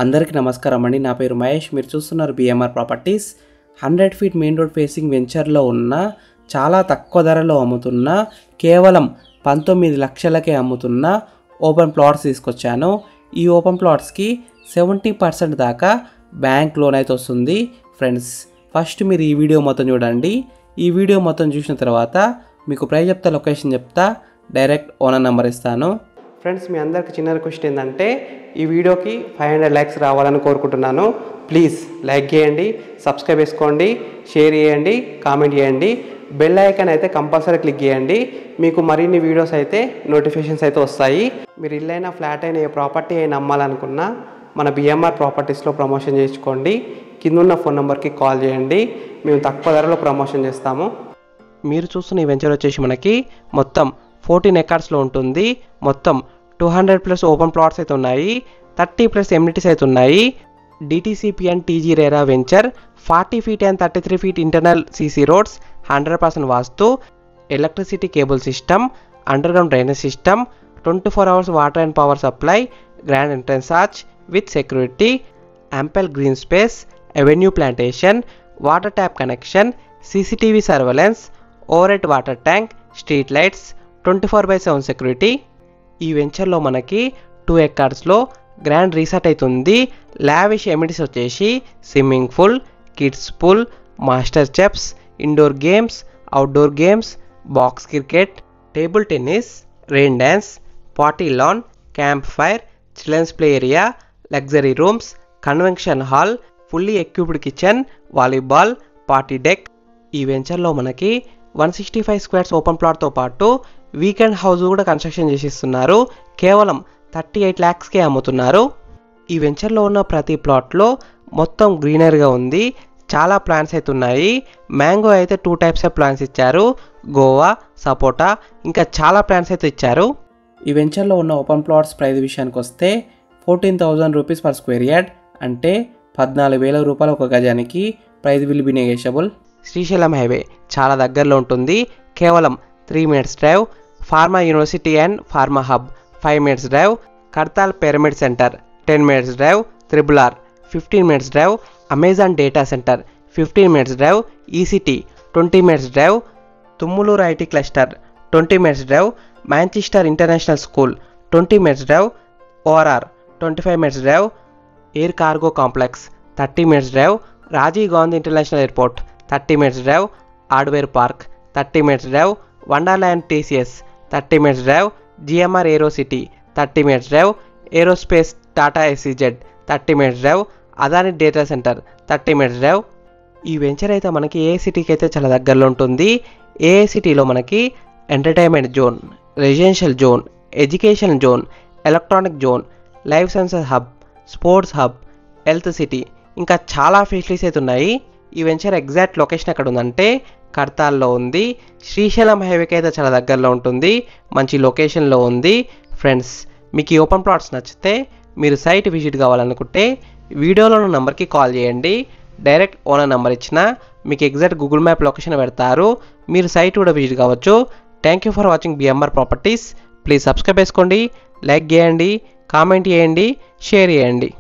అందరికీ నమస్కారం అండి. నా పేరు మహేష్. మీరు చూస్తున్నారు BMR properties. 100 feet main road facing వెంచర్లో ఉన్న చాలా తక్కువ ధరలో అమ్ముతున్న కేవలం 19 లక్షలకే అమ్ముతున్న ఓపెన్ ప్లాట్స్ తీసుకొచ్చాను. ఈ ఓపెన్ ప్లాట్స్కి 70% దాకా బ్యాంక్ లోన్ అయితే వస్తుంది. ఫ్రెండ్స్, ఫస్ట్ మీరు ఈ వీడియో మొత్తం చూడండి. ఈ వీడియో మొత్తం చూసిన తర్వాత మీకు ప్రైస్ చెప్తా, లొకేషన్ చెప్తా, డైరెక్ట్ ఓనర్ నెంబర్ ఇస్తాను. ఫ్రెండ్స్, మీ అందరికి చిన్న రిక్వెస్ట్ ఏంటంటే ఈ వీడియోకి 500 లైక్స్ రావాలని కోరుకుంటున్నాను. ప్లీజ్ లైక్ చేయండి, సబ్స్క్రైబ్ చేసుకోండి, షేర్ చేయండి, కామెంట్ చేయండి, బెల్ ఐకాన్ అయితే కంపల్సరీ క్లిక్ చేయండి. మీకు మరిన్ని వీడియోస్ అయితే నోటిఫికేషన్స్ అయితే వస్తాయి. మీరు ఇల్లైనా ఫ్లాట్ అయినా ఏ ప్రాపర్టీ అయినా అమ్మాలనుకున్నా మన బిఎంఆర్ ప్రాపర్టీస్లో ప్రమోషన్ చేసుకోండి. కిందున్న ఫోన్ నెంబర్కి కాల్ చేయండి. మేము తక్కువ ధరలో ప్రమోషన్ చేస్తాము. మీరు చూస్తున్న ఈ వెంచర్ వచ్చేసి మనకి మొత్తం 14 ఎకర్స్లో ఉంటుంది. మొత్తం 200+ ఓపెన్ ప్లాట్స్ అయితే ఉన్నాయి. 30+ ఎమ్యూనిటీస్ అయితే ఉన్నాయి. DTCP and TG RERA venture 40 feet and 33 feet internal CC roads, 100% vastu, electricity cable system, underground drainage system, 24 hours water and power supply, grand entrance arch with security, ample green space, avenue plantation, water tap connection, CCTV surveillance, overhead water tank, street lights, 24/7 security. ఈ వెంచర్లో మనకి 2 ఎకర్స్లో grand resort అవుతుంది. Lavish amenities వచ్చేసి swimming pool, kids pool, master chefs, indoor games, outdoor games, box cricket, table tennis, rain dance, party lawn, camp fire, children's play area, luxury rooms, convention hall, fully equipped kitchen, volleyball, party deck. ఈ వెంచర్లో మనకి 165 squares open ప్లాట్తో పాటు weekend house కూడా construction చేసిస్తున్నారు. కేవలం 38 lakhsకే అమ్ముతున్నారు. ఈ వెంచర్లో ఉన్న ప్రతి ప్లాట్లో మొత్తం గ్రీనరీగా ఉంది. చాలా ప్లాంట్స్ అయితే ఉన్నాయి. మ్యాంగో అయితే 2 types ఆఫ్ ప్లాంట్స్ ఇచ్చారు, గోవా, సపోటా, ఇంకా చాలా ప్లాంట్స్ అయితే ఇచ్చారు. ఈ వెంచర్లో ఉన్న ఓపెన్ ప్లాట్స్ ప్రైస్ విషయానికి వస్తే 14,000 రూపీస్ పర్ స్క్వేర్ యార్డ్, అంటే 14,000 రూపాయలు ఒక గజానికి. Price will be negotiable. Srisailam highway చాలా దగ్గరలో ఉంటుంది. కేవలం 3 minutes drive. Pharma university and pharma hub 5 minutes drive. Kartal pyramid centre 10 minutes drive. RRR 15 minutes drive. Amazon data centre 15 minutes drive. ECT 20 minutes drive. Tummuluru IT cluster 20 minutes drive. Manchester international school 20 minutes drive. ORR 25 minutes drive. Air cargo complex 30 minutes drive. Rajiv Gandhi international airport 30 minutes drive. Hardware park 30 minutes drive. Wonderland TCS 30 minutes drive. GMR aero city 30 minutes drive. Aerospace Tata SEZ 30 minutes drive. Adani data centre 30 minutes drive. ఈ venture అయితే మనకి ఏఐసిటీకి అయితే చాలా దగ్గరలో ఉంటుంది. ఏఐసిటీలో మనకి entertainment zone, residential zone, education zone, electronic zone, life sciences hub, sports hub, health city, ఇంకా చాలా ఫెసిలిటీస్ అయితే ఉన్నాయి. ఈ వెంచర్ ఎగ్జాక్ట్ లొకేషన్ ఎక్కడ ఉందంటే కర్తాల్లో ఉంది. శ్రీశైలం హైవేకి అయితే చాలా దగ్గరలో ఉంటుంది. మంచి లొకేషన్లో ఉంది. ఫ్రెండ్స్, మీకు ఈ ఓపెన్ ప్లాట్స్ నచ్చితే మీరు సైట్ విజిట్ కావాలనుకుంటే వీడియోలో ఉన్న నెంబర్కి కాల్ చేయండి. డైరెక్ట్ ఓనర్ నెంబర్ ఇచ్చిన మీకు ఎగ్జాక్ట్ గూగుల్ మ్యాప్ లొకేషన్ పెడతారు. మీరు సైట్ కూడా విజిట్ కావచ్చు. Thank you for watching BMR properties. Please subscribe చేసుకోండి, లైక్ చేయండి, కామెంట్ చేయండి, షేర్ చేయండి.